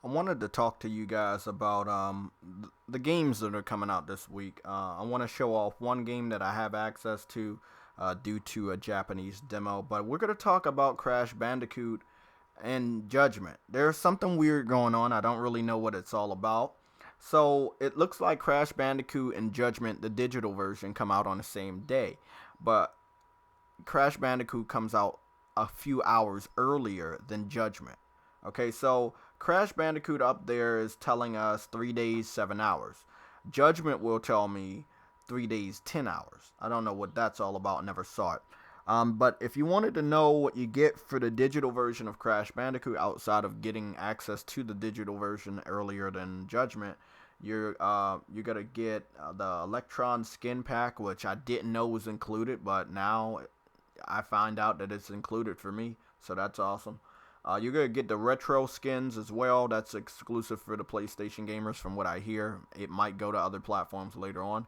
I wanted to talk to you guys about the games that are coming out this week. I want to show off one game that I have access to due to a Japanese demo, but we're going to talk about Crash Bandicoot and Judgment. There's something weird going on. I don't really know what it's all about. So it looks like Crash Bandicoot and Judgment, the digital version, come out on the same day, but Crash Bandicoot comes out a few hours earlier than Judgment. Okay, so Crash Bandicoot up there is telling us 3 days, 7 hours. Judgment will tell me 3 days, 10 hours. I don't know what that's all about, never saw it. But if you wanted to know what you get for the digital version of Crash Bandicoot outside of getting access to the digital version earlier than Judgment, you're gonna get the Electron skin pack, which I didn't know was included, but now I find out that it's included for me, so that's awesome. You're going to get the retro skins as well. That's exclusive for the PlayStation gamers from what I hear. It might go to other platforms later on.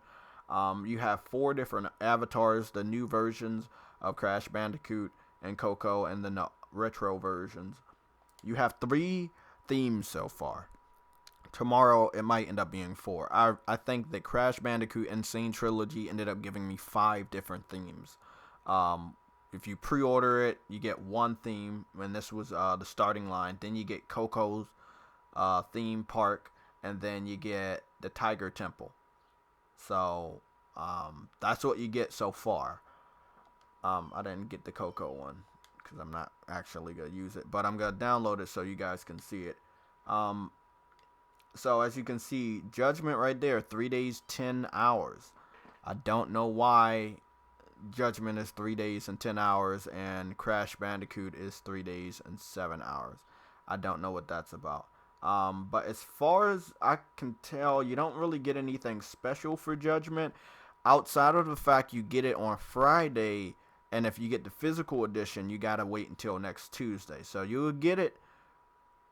You have 4 different avatars, the new versions of Crash Bandicoot and Coco, and then the retro versions. You have 3 themes so far. Tomorrow it might end up being 4. I think that Crash Bandicoot Insane Trilogy ended up giving me 5 different themes. If you pre-order it, you get 1 theme, and this was the starting line. Then you get Coco's theme park, and then you get the Tiger Temple. So that's what you get so far. I didn't get the Coco one because I'm not actually gonna use it, but I'm gonna download it so you guys can see it. So as you can see, Judgment right there, 3 days, 10 hours. I don't know why Judgment is 3 days and 10 hours, and Crash Bandicoot is 3 days and 7 hours. I don't know what that's about. But as far as I can tell, you don't really get anything special for Judgment outside of the fact you get it on Friday, and if you get the physical edition, you gotta wait until next Tuesday. So you will get it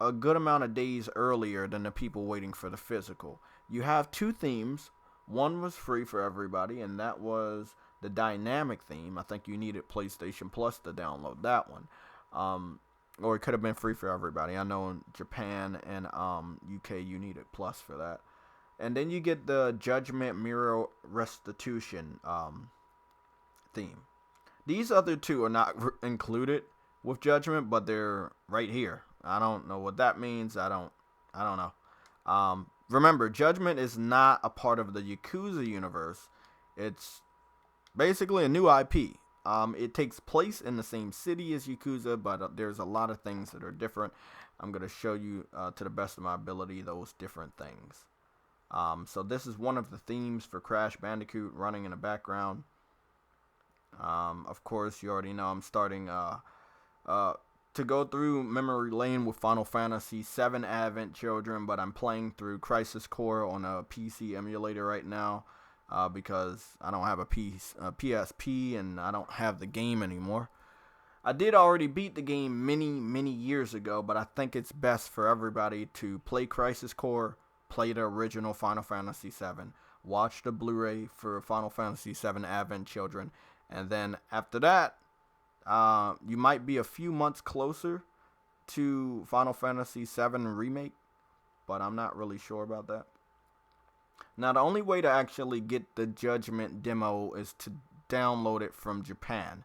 a good amount of days earlier than the people waiting for the physical. You have 2 themes. One was free for everybody, and that was the dynamic theme. I think you needed PlayStation Plus to download that one. Or it could have been free for everybody. I know in Japan and UK you needed Plus for that. And then you get the Judgment Mirror Restitution theme. These other 2 are not included with Judgment, but they're right here. I don't know what that means. I don't know. Remember, Judgment is not a part of the Yakuza universe. It's basically a new IP. It takes place in the same city as Yakuza, but there's a lot of things that are different. I'm going to show you, to the best of my ability, those different things. So this is one of the themes for Crash Bandicoot running in the background. Of course, you already know I'm starting to go through memory lane with Final Fantasy VII Advent Children, but I'm playing through Crisis Core on a PC emulator right now. Because I don't have a PSP and I don't have the game anymore. I did already beat the game many years ago, but I think it's best for everybody to play Crisis Core, play the original Final Fantasy VII, watch the Blu-ray for Final Fantasy VII Advent Children, and then after that, you might be a few months closer to Final Fantasy VII Remake, but I'm not really sure about that. Now, the only way to actually get the Judgment demo is to download it from Japan.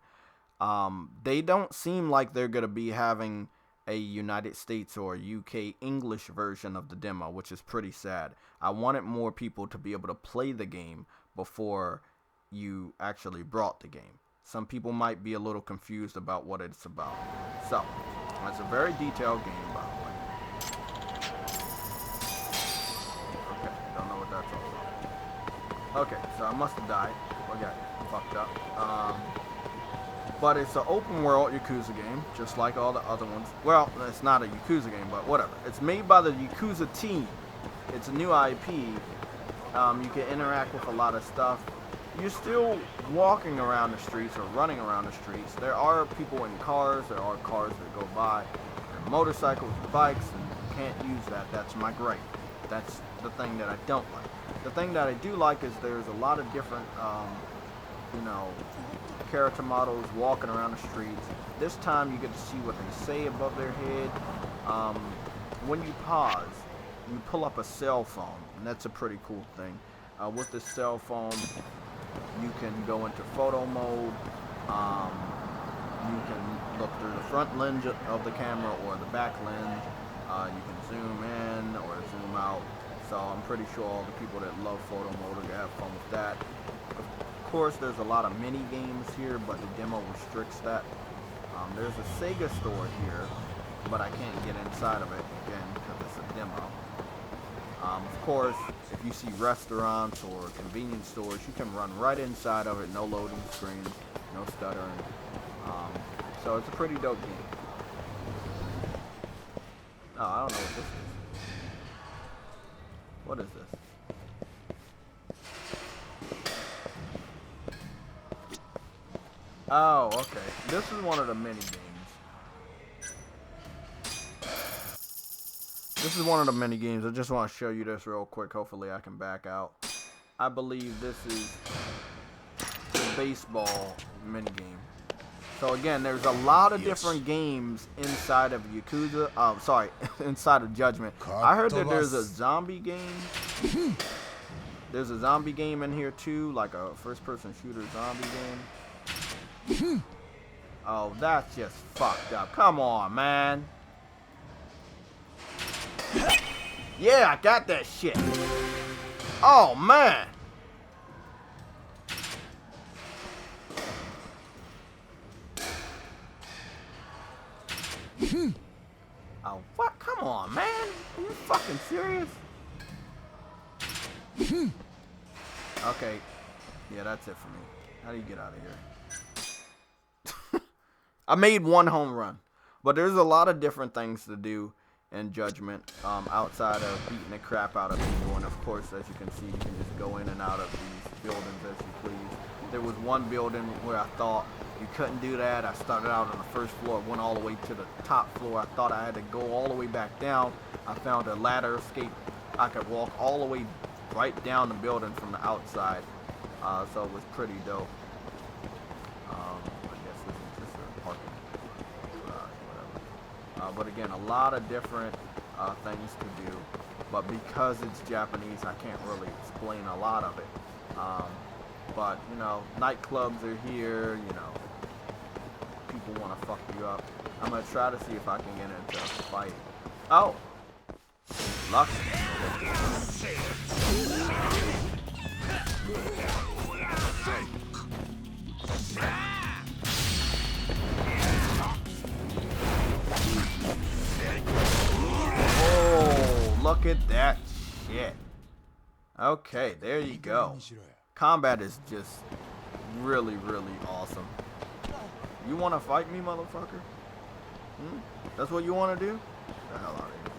They don't seem like they're going to be having a United States or UK English version of the demo, which is pretty sad. I wanted more people to be able to play the game before you actually brought the game. Some people might be a little confused about what it's about. So, it's a very detailed game, by the way. Okay, so I must have died. I got fucked up. But it's an open world Yakuza game, just like all the other ones. Well, it's not a Yakuza game, but whatever. It's made by the Yakuza team. It's a new IP. You can interact with a lot of stuff. You're still walking around the streets or running around the streets. There are people in cars. There are cars that go by. There are motorcycles and bikes, and you can't use that. That's my gripe. That's the thing that I don't like. The thing that I do like is there's a lot of different, character models walking around the streets. This time you get to see what they say above their head. when you pause, you pull up a cell phone, and that's a pretty cool thing. With this cell phone, you can go into photo mode. You can look through the front lens of the camera or the back lens. You can zoom in or zoom out. So I'm pretty sure all the people that love photo mode are gonna have fun with that. Of course, there's a lot of mini games here, but the demo restricts that. There's a Sega store here, but I can't get inside of it again because it's a demo. Of course, if you see restaurants or convenience stores, you can run right inside of it, no loading screens, no stuttering. So it's a pretty dope game. Oh, I don't know what this is. What is this? Oh, okay. This is one of the mini games. This is one of the mini games. I just want to show you this real quick. Hopefully I can back out. I believe this is the baseball mini game. So again, there's a lot of different games inside of Yakuza. Inside of Judgment. I heard that there's a zombie game. There's a zombie game in here too, like a first-person shooter zombie game. Oh, that's just fucked up. Come on, man. Yeah, I got that shit. Oh, man. Oh, what? Come on, man. Are you fucking serious? Okay. Yeah, that's it for me. How do you get out of here? I made one home run. But there's a lot of different things to do in Judgment outside of beating the crap out of people. And, of course, as you can see, you can just go in and out of these buildings as you please. There was one building where I thought you couldn't do that. I started out on the first floor, went all the way to the top floor. I thought I had to go all the way back down. I found a ladder escape. I could walk all the way right down the building from the outside. So it was pretty dope. I guess this is just a parking whatever. But again, a lot of different things to do. But because it's Japanese, I can't really explain a lot of it. But, you know, nightclubs are here, you know, people want to fuck you up. I'm going to try to see if I can get into a fight. Oh! Lucky. Oh, look at that shit. Okay, there you go. Combat is just really, really awesome. You want to fight me, motherfucker? That's what you want to do? Get the hell out of here.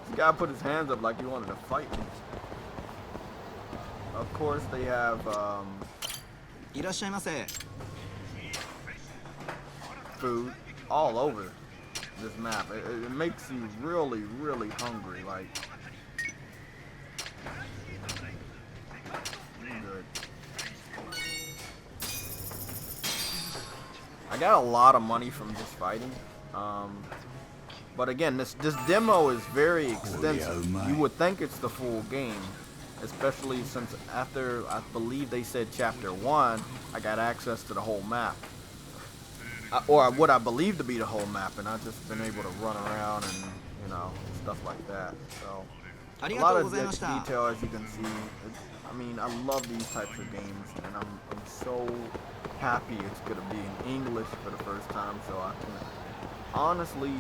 This guy put his hands up like he wanted to fight me. Of course, they have food all over this map. It makes you really, really hungry. Like, good. I got a lot of money from just fighting. But again, this demo is very extensive. You would think it's the full game, especially since after, I believe they said chapter 1, I got access to the whole map. Or what I believe to be the whole map, and I've just been able to run around and, you know, stuff like that. So, a lot of detail, as you can see. I mean, I love these types of games, and I'm so happy it's going to be in English for the first time, so I can honestly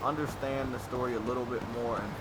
understand the story a little bit more and